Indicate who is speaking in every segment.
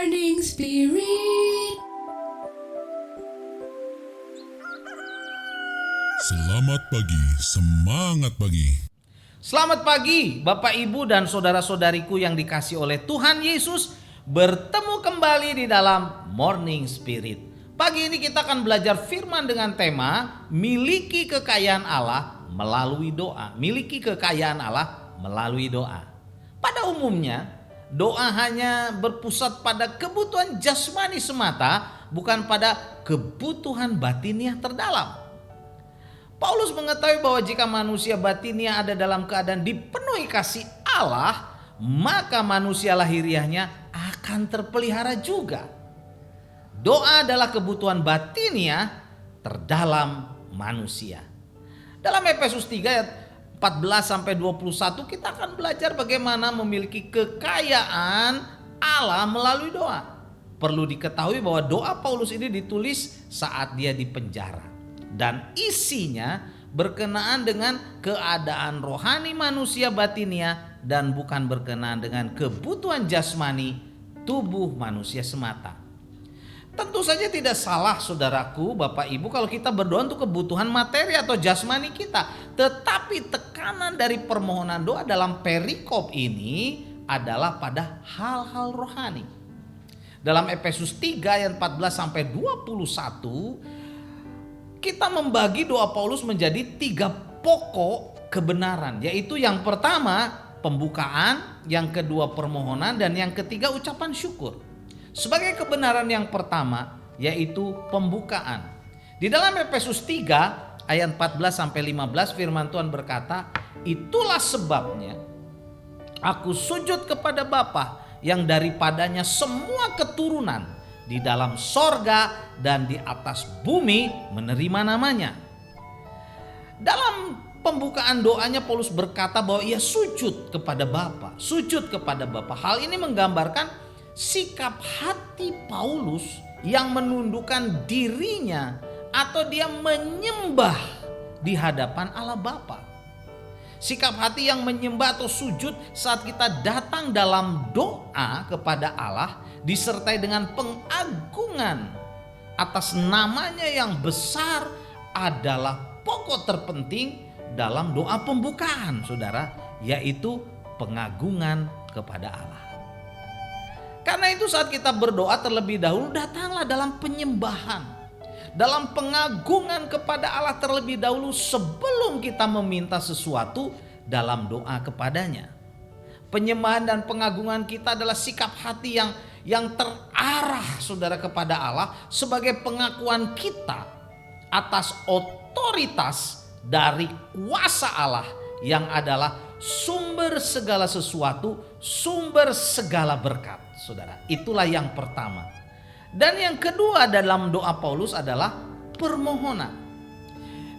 Speaker 1: Morning Spirit.
Speaker 2: Selamat pagi, semangat pagi.
Speaker 3: Selamat pagi Bapak Ibu dan saudara-saudariku yang dikasih oleh Tuhan Yesus. Bertemu kembali di dalam Morning Spirit. Pagi ini kita akan belajar firman dengan tema miliki kekayaan Allah melalui doa. Miliki kekayaan Allah melalui doa. Pada umumnya doa hanya berpusat pada kebutuhan jasmani semata, bukan pada kebutuhan batiniah terdalam. Paulus mengetahui bahwa jika manusia batinnya ada dalam keadaan dipenuhi kasih Allah, maka manusia lahiriahnya akan terpelihara juga. Doa adalah kebutuhan batiniah terdalam manusia. Dalam Efesus 3 ayat 14-21 kita akan belajar bagaimana memiliki kekayaan Allah melalui doa. Perlu diketahui bahwa doa Paulus ini ditulis saat dia di penjara. Dan isinya berkenaan dengan keadaan rohani manusia batinia dan bukan berkenaan dengan kebutuhan jasmani tubuh manusia semata. Tentu saja tidak salah saudaraku, Bapak Ibu, kalau kita berdoa untuk kebutuhan materi atau jasmani kita. Tetapi tekanan dari permohonan doa dalam perikop ini adalah pada hal-hal rohani. Dalam Efesus 3 ayat 14-21 kita membagi doa Paulus menjadi 3 pokok kebenaran, yaitu yang pertama pembukaan, yang kedua permohonan, dan yang ketiga ucapan syukur. Sebagai kebenaran yang pertama yaitu pembukaan. Di dalam Efesus 3 ayat 14-15 firman Tuhan berkata, "Itulah sebabnya aku sujud kepada Bapa yang daripadanya semua keturunan di dalam sorga dan di atas bumi menerima namanya." Dalam pembukaan doanya Paulus berkata bahwa ia sujud kepada Bapa, sujud kepada Bapa. Hal ini menggambarkan sikap hati Paulus yang menundukkan dirinya atau dia menyembah di hadapan Allah Bapa. Sikap hati yang menyembah atau sujud saat kita datang dalam doa kepada Allah disertai dengan pengagungan atas namanya yang besar adalah pokok terpenting dalam doa pembukaan, saudara, yaitu pengagungan kepada Allah. Karena itu saat kita berdoa terlebih dahulu datanglah dalam penyembahan, dalam pengagungan kepada Allah terlebih dahulu sebelum kita meminta sesuatu dalam doa kepadanya. Penyembahan dan pengagungan kita adalah sikap hati yang terarah, saudara, kepada Allah sebagai pengakuan kita atas otoritas dari kuasa Allah yang adalah sumber segala sesuatu, sumber segala berkat, saudara. Itulah yang pertama. Dan yang kedua dalam doa Paulus adalah permohonan.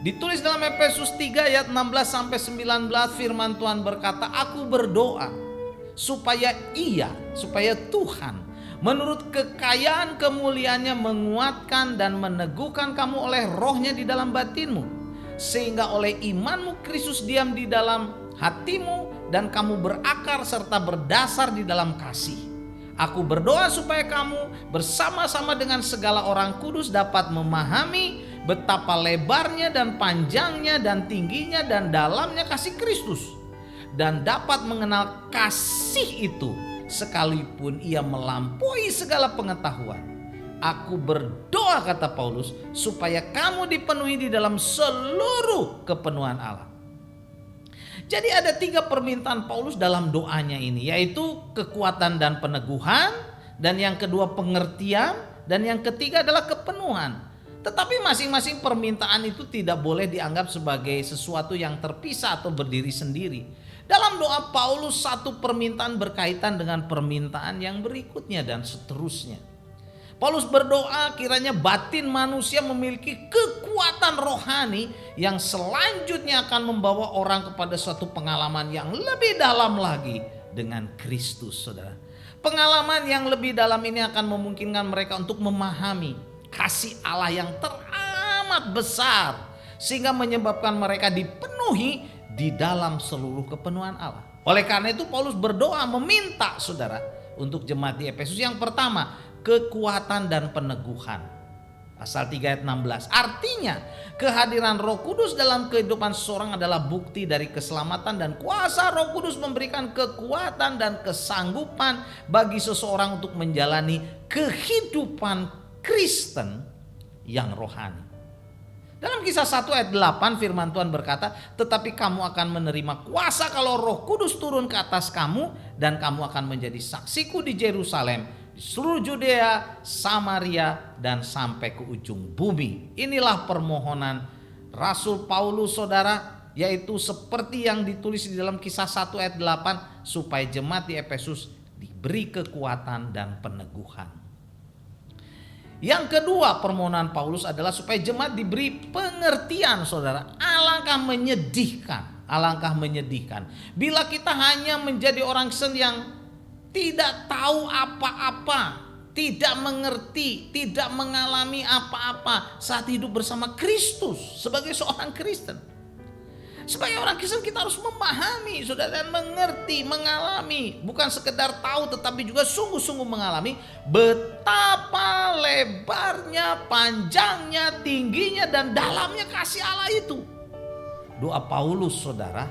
Speaker 3: Ditulis dalam Efesus 3 ayat 16-19 firman Tuhan berkata, "Aku berdoa supaya Tuhan menurut kekayaan kemuliaannya menguatkan dan meneguhkan kamu oleh rohnya di dalam batinmu, sehingga oleh imanmu Kristus diam di dalam hatimu dan kamu berakar serta berdasar di dalam kasih. Aku berdoa supaya kamu bersama-sama dengan segala orang kudus dapat memahami betapa lebarnya dan panjangnya dan tingginya dan dalamnya kasih Kristus, dan dapat mengenal kasih itu sekalipun ia melampaui segala pengetahuan. Aku berdoa," kata Paulus, "supaya kamu dipenuhi di dalam seluruh kepenuhan Allah." Jadi ada 3 permintaan Paulus dalam doanya ini, yaitu kekuatan dan peneguhan, dan yang kedua pengertian, dan yang ketiga adalah kepenuhan. Tetapi masing-masing permintaan itu tidak boleh dianggap sebagai sesuatu yang terpisah atau berdiri sendiri. Dalam doa Paulus satu permintaan berkaitan dengan permintaan yang berikutnya dan seterusnya. Paulus berdoa kiranya batin manusia memiliki kekuatan rohani yang selanjutnya akan membawa orang kepada suatu pengalaman yang lebih dalam lagi dengan Kristus, saudara. Pengalaman yang lebih dalam ini akan memungkinkan mereka untuk memahami kasih Allah yang teramat besar, sehingga menyebabkan mereka dipenuhi di dalam seluruh kepenuhan Allah. Oleh karena itu Paulus berdoa meminta, saudara, untuk jemaat di Efesus. Yang pertama, kekuatan dan peneguhan. Pasal 3 ayat 16. Artinya kehadiran Roh Kudus dalam kehidupan seseorang adalah bukti dari keselamatan, dan kuasa Roh Kudus memberikan kekuatan dan kesanggupan bagi seseorang untuk menjalani kehidupan Kristen yang rohani. Dalam Kisah 1 ayat 8 firman Tuhan berkata, tetapi kamu akan menerima kuasa kalau Roh Kudus turun ke atas kamu, dan kamu akan menjadi saksiku di Yerusalem, di seluruh Judea, Samaria, dan sampai ke ujung bumi. Inilah permohonan Rasul Paulus, saudara, yaitu seperti yang ditulis di dalam Kisah 1 ayat 8, supaya jemaat di Efesus diberi kekuatan dan peneguhan. Yang kedua permohonan Paulus adalah supaya jemaat diberi pengertian, saudara. Alangkah menyedihkan bila kita hanya menjadi orang Kristen yang tidak tahu apa-apa, tidak mengerti, tidak mengalami apa-apa saat hidup bersama Kristus sebagai seorang Kristen. Sebagai orang Kristen kita harus memahami, saudara, dan mengerti, mengalami. Bukan sekedar tahu tetapi juga sungguh-sungguh mengalami betapa lebarnya, panjangnya, tingginya, dan dalamnya kasih Allah itu. Doa Paulus, saudara,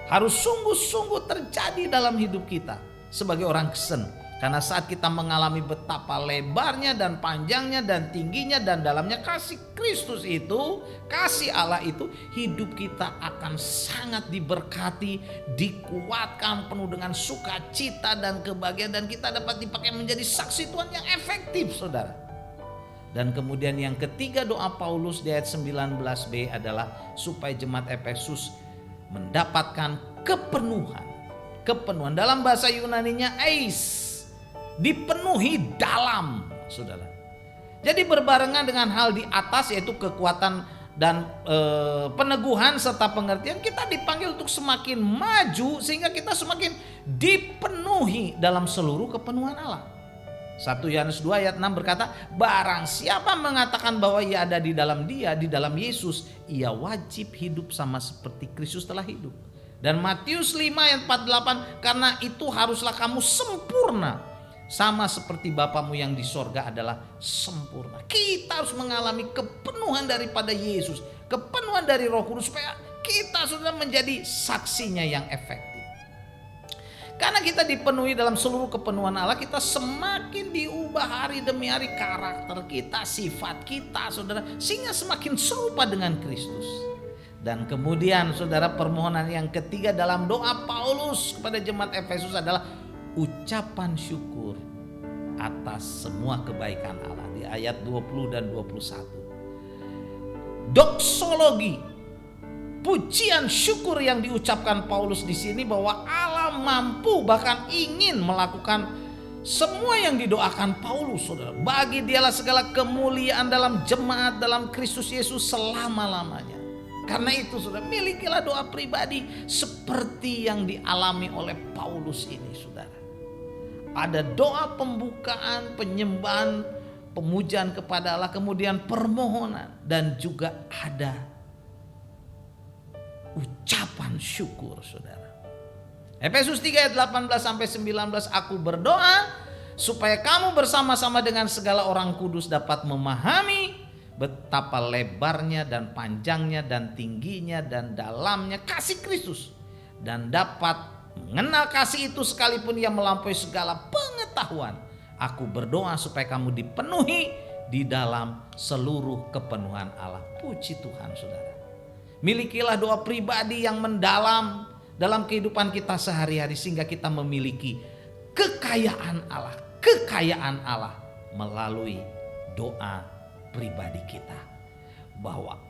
Speaker 3: harus sungguh-sungguh terjadi dalam hidup kita sebagai orang Kristen. Karena saat kita mengalami betapa lebarnya dan panjangnya dan tingginya dan dalamnya kasih Kristus itu, kasih Allah itu, hidup kita akan sangat diberkati, dikuatkan, penuh dengan sukacita dan kebahagiaan, dan kita dapat dipakai menjadi saksi Tuhan yang efektif, saudara. Dan kemudian yang ketiga doa Paulus di ayat 19b adalah supaya jemaat Efesus mendapatkan kepenuhan. Dalam bahasa Yunaninya eis, dipenuhi dalam, saudara. Jadi berbarengan dengan hal di atas, yaitu kekuatan dan peneguhan serta pengertian, kita dipanggil untuk semakin maju sehingga kita semakin dipenuhi dalam seluruh kepenuhan Allah. 1 Yohanes 2 ayat 6 berkata, barang siapa mengatakan bahwa ia ada di dalam Dia, di dalam Yesus, ia wajib hidup sama seperti Kristus telah hidup. Dan Matius 5 ayat 48, karena itu haruslah kamu sempurna, sama seperti Bapamu yang di sorga adalah sempurna. Kita harus mengalami kepenuhan daripada Yesus, kepenuhan dari Roh Kudus, supaya kita sudah menjadi saksinya yang efektif. Karena kita dipenuhi dalam seluruh kepenuhan Allah, kita semakin diubah hari demi hari karakter kita, sifat kita, saudara, sehingga semakin serupa dengan Kristus. Dan kemudian, saudara, permohonan yang ketiga dalam doa Paulus kepada jemaat Efesus adalah ucapan syukur atas semua kebaikan Allah di ayat 20 dan 21. Doksologi, pujian syukur yang diucapkan Paulus di sini bahwa Allah mampu bahkan ingin melakukan semua yang didoakan Paulus, saudara. Bagi Dialah segala kemuliaan dalam jemaat dalam Kristus Yesus selama-lamanya. Karena itu, saudara, milikilah doa pribadi seperti yang dialami oleh Paulus ini, saudara. Ada doa pembukaan, penyembahan, pemujaan kepada Allah, kemudian permohonan, dan juga ada ucapan syukur, saudara. Efesus 3 ayat 18 sampai 19, aku berdoa supaya kamu bersama-sama dengan segala orang kudus dapat memahami betapa lebarnya dan panjangnya dan tingginya dan dalamnya kasih Kristus, dan dapat mengenal kasih itu sekalipun ia melampaui segala pengetahuan. Aku berdoa supaya kamu dipenuhi di dalam seluruh kepenuhan Allah. Puji Tuhan, saudara. Milikilah doa pribadi yang mendalam dalam kehidupan kita sehari-hari sehingga kita memiliki kekayaan Allah melalui doa pribadi kita. Bahwa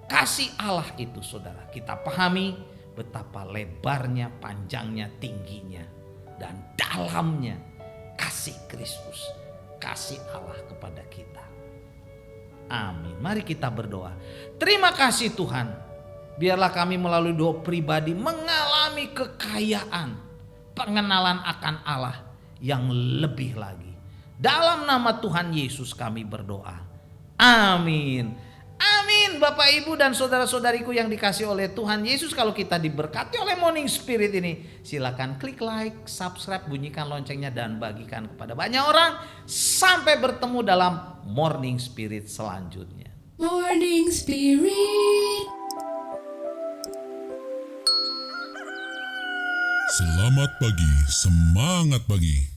Speaker 3: kasih Allah itu, saudara, kita pahami betapa lebarnya, panjangnya, tingginya, dan dalamnya kasih Kristus, kasih Allah kepada kita. Amin. Mari kita berdoa. Terima kasih Tuhan, biarlah kami melalui doa pribadi mengalami kekayaan, pengenalan akan Allah yang lebih lagi. Dalam nama Tuhan Yesus kami berdoa. Amin. Amin. Bapak, Ibu, dan saudara-saudariku yang dikasih oleh Tuhan Yesus, kalau kita diberkati oleh Morning Spirit ini, silakan klik like, subscribe, bunyikan loncengnya, dan bagikan kepada banyak orang. Sampai bertemu dalam Morning Spirit selanjutnya.
Speaker 1: Morning Spirit.
Speaker 2: Selamat pagi, semangat pagi.